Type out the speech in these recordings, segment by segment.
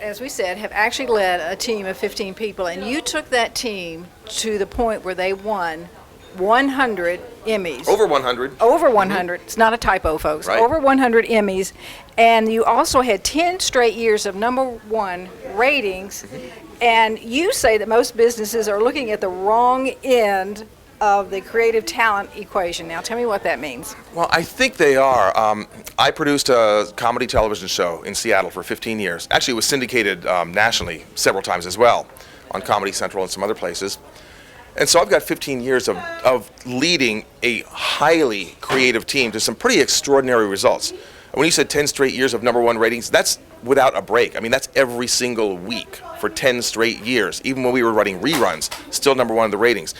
as we said, have actually led a team of 15 people, and you took that team to the point where they won 100 Emmys. Over 100. Over 100. It's not a typo, folks. Right. Over 100 Emmys. And you also had 10 straight years of #1 ratings. And you say that most businesses are looking at the wrong end of the creative talent equation. Now, tell me what that means. Well, I think they are. I produced a comedy television show in Seattle for 15 years. Actually, it was syndicated nationally several times as well on Comedy Central and some other places. And so I've got 15 years of leading a highly creative team to some pretty extraordinary results. When you said 10 straight years of #1 ratings, that's without a break. I mean, that's every single week for 10 straight years. Even when we were running reruns, still #1 in the ratings.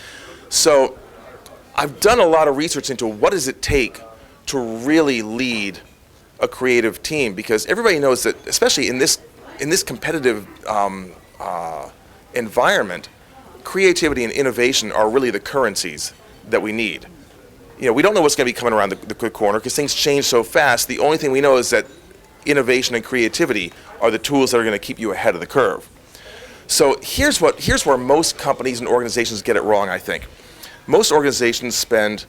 So I've done a lot of research into what does it take to really lead a creative team, because everybody knows that, especially in this competitive environment, creativity and innovation are really the currencies that we need. You know, we don't know what's going to be coming around the corner because things change so fast. The only thing we know is that innovation and creativity are the tools that are going to keep you ahead of the curve. So here's where most companies and organizations get it wrong, I think. Most organizations spend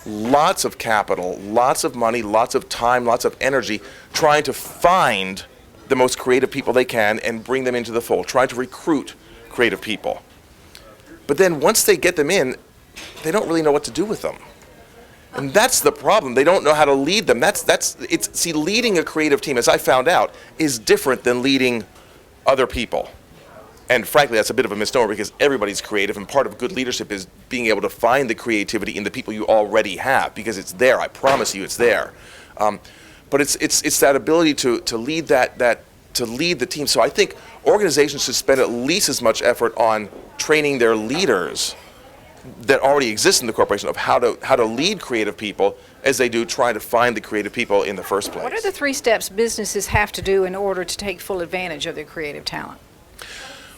lots of capital, lots of money, lots of time, lots of energy trying to find the most creative people they can and bring them into the fold, trying to recruit creative people. But then once they get them in, they don't really know what to do with them. And that's the problem. They don't know how to lead them. See, leading a creative team, as I found out, is different than leading other people. And frankly, that's a bit of a misnomer because everybody's creative, and part of good leadership is being able to find the creativity in the people you already have, because it's there. I promise you, it's there. But it's that ability to lead to lead the team. So I think organizations should spend at least as much effort on training their leaders that already exist in the corporation of how to lead creative people as they do trying to find the creative people in the first place. What are the 3 steps businesses have to do in order to take full advantage of their creative talent?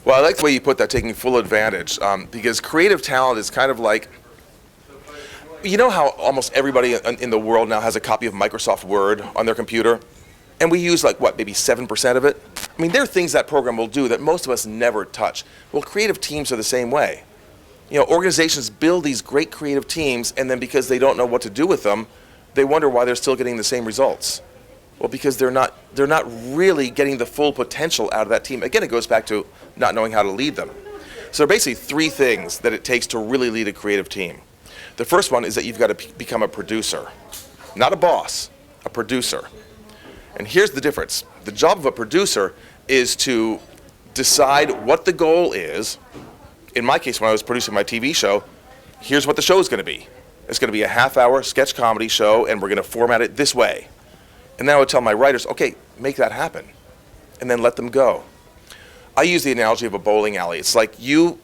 Well, I like the way you put that, taking full advantage, because creative talent is kind of like, you know how almost everybody in the world now has a copy of Microsoft Word on their computer? And we use maybe 7% of it? I mean, there are things that program will do that most of us never touch. Well, creative teams are the same way. You know, organizations build these great creative teams, and then because they don't know what to do with them, they wonder why they're still getting the same results. Well, because they're not really getting the full potential out of that team. Again, it goes back to not knowing how to lead them. So there are basically 3 things that it takes to really lead a creative team. The first one is that you've got to become a producer. Not a boss, a producer. And here's the difference. The job of a producer is to decide what the goal is. In my case, when I was producing my TV show, here's what the show is going to be. It's going to be a half-hour sketch comedy show, and we're going to format it this way. And then I would tell my writers, okay, make that happen, and then let them go. I use the analogy of a bowling alley. It's like you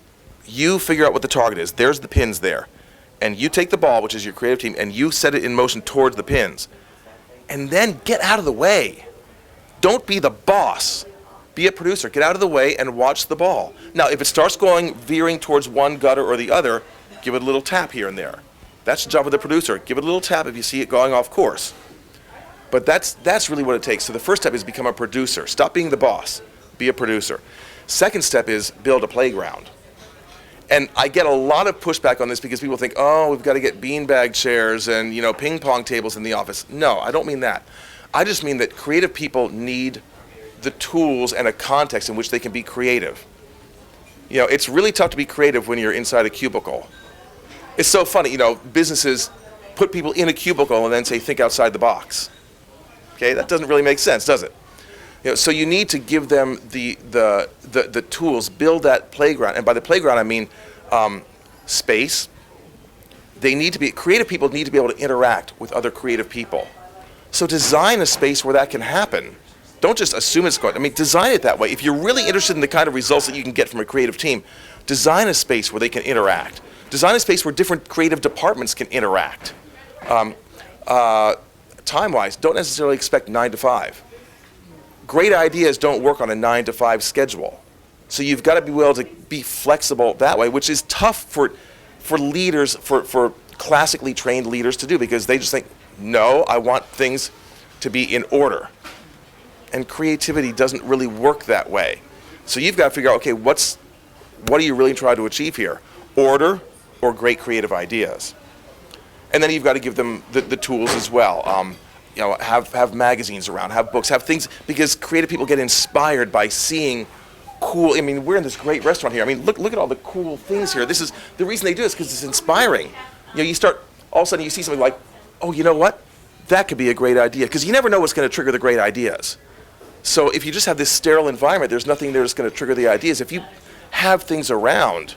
figure out what the target is. There's the pins there. And you take the ball, which is your creative team, and you set it in motion towards the pins. And then get out of the way. Don't be the boss. Be a producer. Get out of the way and watch the ball. Now, if it starts veering towards one gutter or the other, give it a little tap here and there. That's the job of the producer. Give it a little tap if you see it going off course. But that's really what it takes. So the first step is become a producer. Stop being the boss. Be a producer. Second step is build a playground. And I get a lot of pushback on this because people think, oh, we've got to get beanbag chairs and ping pong tables in the office. No, I don't mean that. I just mean that creative people need the tools and a context in which they can be creative. It's really tough to be creative when you're inside a cubicle. It's so funny, businesses put people in a cubicle and then say, think outside the box. Okay, that doesn't really make sense, does it? So you need to give them the tools, build that playground. And by the playground, I mean space. Creative people need to be able to interact with other creative people. So design a space where that can happen. Don't just assume it's going. Design it that way. If you're really interested in the kind of results that you can get from a creative team, design a space where they can interact. Design a space where different creative departments can interact. Time-wise, don't necessarily expect 9 to 5. Great ideas don't work on a 9 to 5 schedule. So you've got to be able to be flexible that way, which is tough for leaders, for classically trained leaders to do, because they just think, no, I want things to be in order. And creativity doesn't really work that way. So you've got to figure out, okay, what are you really trying to achieve here? Order or great creative ideas? And then you've got to give them the tools as well. Have magazines around, have books, have things, because creative people get inspired by seeing cool. I mean, we're in this great restaurant here. I mean, look at all the cool things here. This is the reason they do this, because it's inspiring. You start, all of a sudden you see something like, oh, you know what? That could be a great idea, because you never know what's going to trigger the great ideas. So if you just have this sterile environment, there's nothing there that's going to trigger the ideas. If you have things around,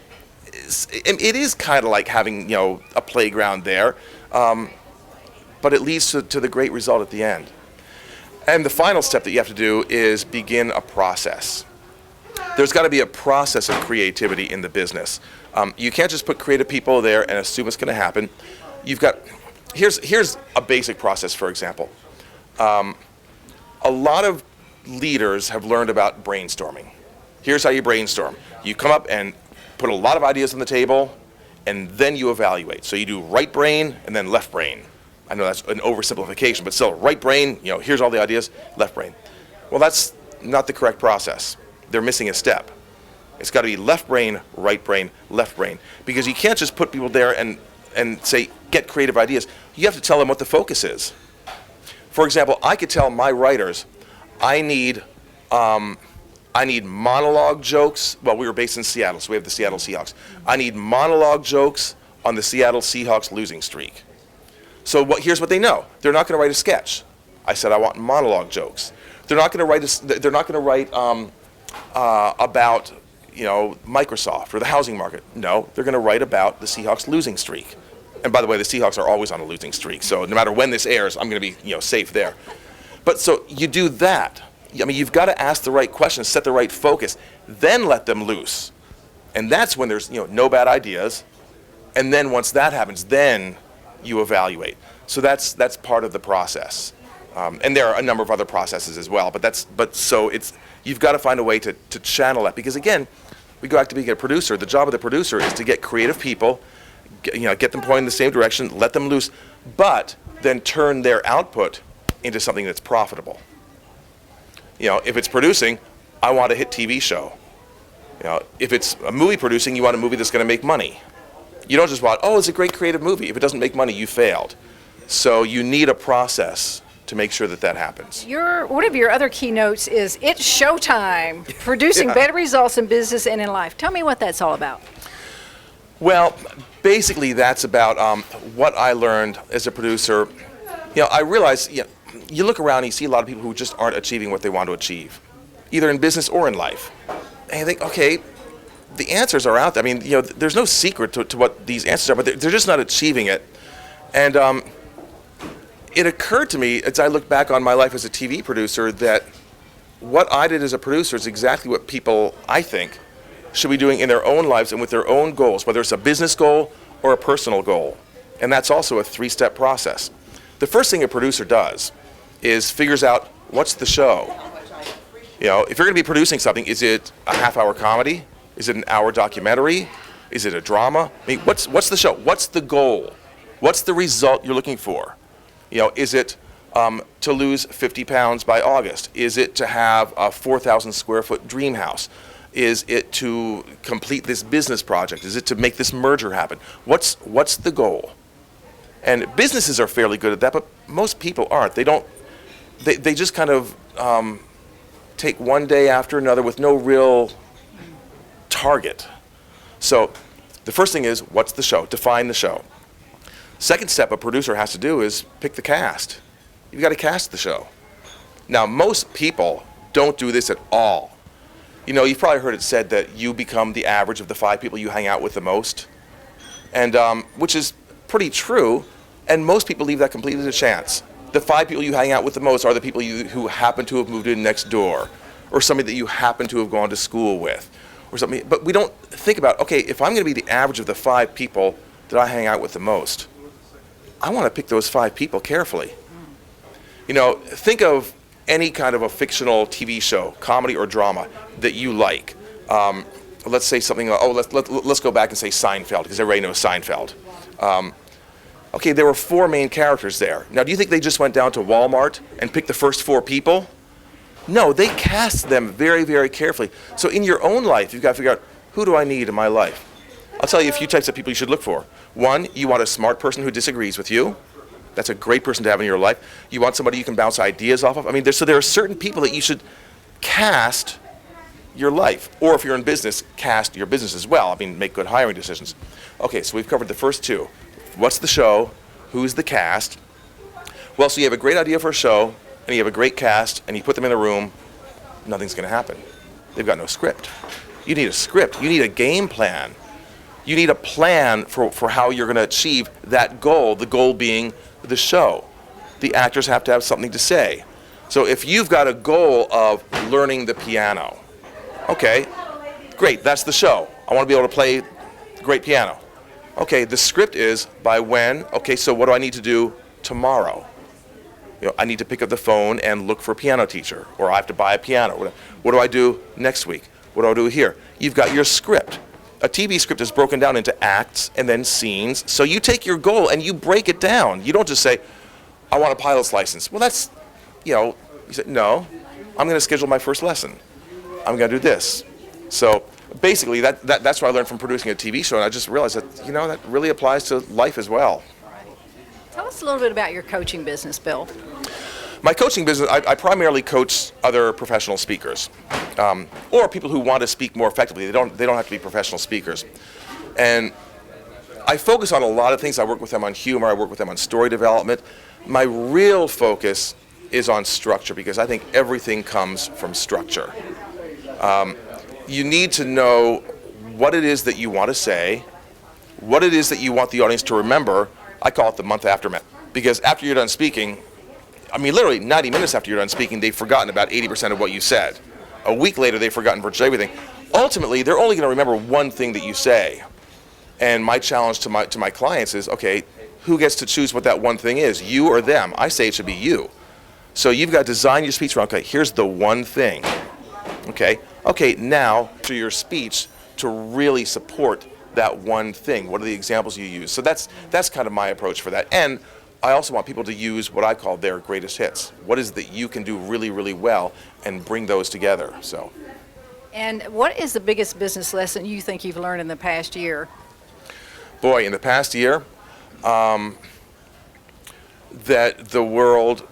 it is kind of like having a playground there, but it leads to the great result at the end. And the final step that you have to do is begin a process. There's got to be a process of creativity in the business. You can't just put creative people there and assume it's going to happen. Here's a basic process, for example. A lot of leaders have learned about brainstorming. Here's how you brainstorm. You come up and put a lot of ideas on the table, and then you evaluate. So you do right brain and then left brain. I know that's an oversimplification, but still, right brain, here's all the ideas, left brain. Well, that's not the correct process. They're missing a step. It's got to be left brain, left brain. Because you can't just put people there and say, get creative ideas. You have to tell them what the focus is. For example, I could tell my writers, I need monologue jokes. Well, we were based in Seattle, so we have the Seattle Seahawks. I need monologue jokes on the Seattle Seahawks losing streak. So here's what they know. They're not going to write a sketch. I said I want monologue jokes. They're not going to write about Microsoft or the housing market. No, they're going to write about the Seahawks losing streak. And by the way, the Seahawks are always on a losing streak. So no matter when this airs, I'm going to be safe there. But so you do that. I mean, you've got to ask the right questions, set the right focus, then let them loose. And that's when there's no bad ideas. And then once that happens, then you evaluate. So that's part of the process. And there are a number of other processes as well. But you've got to find a way to channel that, because again, we go back to being a producer. The job of the producer is to get creative people, get them pointing in the same direction, let them loose, but then turn their output into something that's profitable. If it's producing, I want a hit TV show. If it's a movie producing, you want a movie that's going to make money. You don't just want, it's a great creative movie. If it doesn't make money, you failed. So you need a process to make sure that happens. One of your other keynotes is it's showtime, producing better results in business and in life. Tell me what that's all about. Well, basically that's about what I learned as a producer. I realized, you look around and you see a lot of people who just aren't achieving what they want to achieve, either in business or in life. And you think, okay, the answers are out there. I mean, there's no secret to what these answers are, but they're just not achieving it. And it occurred to me as I look back on my life as a TV producer that what I did as a producer is exactly what people, I think, should be doing in their own lives and with their own goals, whether it's a business goal or a personal goal. And that's also a 3-step process. The first thing a producer does is figures out what's the show. If you're going to be producing something, is it a half-hour comedy? Is it an hour documentary? Is it a drama? I mean, what's the show? What's the goal? What's the result you're looking for? Is it to lose 50 pounds by August? Is it to have a 4,000 square foot dream house? Is it to complete this business project? Is it to make this merger happen? What's the goal? And businesses are fairly good at that, but most people aren't. They just kind of take one day after another with no real target. So the first thing is, what's the show? Define the show. Second step a producer has to do is pick the cast. You've got to cast the show. Now, most people don't do this at all. You've probably heard it said that you become the average of the 5 people you hang out with the most, and which is pretty true, and most people leave that completely to chance. The 5 people you hang out with the most are the people who happen to have moved in next door, or somebody that you happen to have gone to school with, or something. But we don't think about, okay, if I'm going to be the average of the 5 people that I hang out with the most, I want to pick those 5 people carefully. Think of any kind of a fictional TV show, comedy or drama, that you like. Let's say something, let's go back and say Seinfeld, because everybody knows Seinfeld. Okay, there were 4 main characters there. Now, do you think they just went down to Walmart and picked the first 4 people? No, they cast them very, very carefully. So in your own life, you've got to figure out, who do I need in my life? I'll tell you a few types of people you should look for. One, you want a smart person who disagrees with you. That's a great person to have in your life. You want somebody you can bounce ideas off of. I mean, there are certain people that you should cast your life. Or if you're in business, cast your business as well. I mean, make good hiring decisions. Okay, so we've covered the first two. What's the show? Who's the cast? Well, so you have a great idea for a show, and you have a great cast, and you put them in a room, nothing's going to happen. They've got no script. You need a script. You need a game plan. You need a plan for how you're going to achieve that goal, the goal being the show. The actors have to have something to say. So if you've got a goal of learning the piano, okay, great, that's the show. I want to be able to play great piano. Okay, the script is by when? Okay, so what do I need to do tomorrow? I need to pick up the phone and look for a piano teacher, or I have to buy a piano. What do I do next week? What do I do here? You've got your script. A TV script is broken down into acts and then scenes. So you take your goal and you break it down. You don't just say, I want a pilot's license. Well, that's, you say, no, I'm going to schedule my first lesson. I'm going to do this. So basically, that's what I learned from producing a TV show, and I just realized that, that really applies to life as well. Tell us a little bit about your coaching business, Bill. My coaching business, I primarily coach other professional speakers, or people who want to speak more effectively. They don't have to be professional speakers. And I focus on a lot of things. I work with them on humor. I work with them on story development. My real focus is on structure, because I think everything comes from structure. You need to know what it is that you want to say, what it is that you want the audience to remember. I call it the month aftermath, because after you're done speaking, I mean, literally 90 minutes after you're done speaking, they've forgotten about 80% of what you said. A week later, they've forgotten virtually everything. Ultimately, they're only going to remember one thing that you say. And my challenge to my clients is, okay, who gets to choose what that one thing is, you or them? I say it should be you. So you've got to design your speech around, okay, here's the one thing. Okay, now to your speech to really support that one thing. What are the examples you use? So that's kind of my approach for that. And I also want people to use what I call their greatest hits. What is it that you can do really, really well, and bring those together. So. And what is the biggest business lesson you think you've learned in the past year? Boy, in the past year, that the world,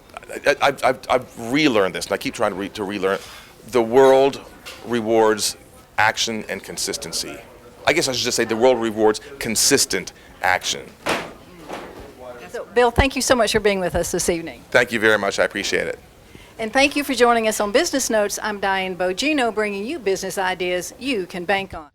I've relearned this, and I keep trying to relearn it. The world rewards action and consistency. I guess I should just say the world rewards consistent action. So, Bill, thank you so much for being with us this evening. Thank you very much. I appreciate it. And thank you for joining us on Business Notes. I'm Diane Bogino, bringing you business ideas you can bank on.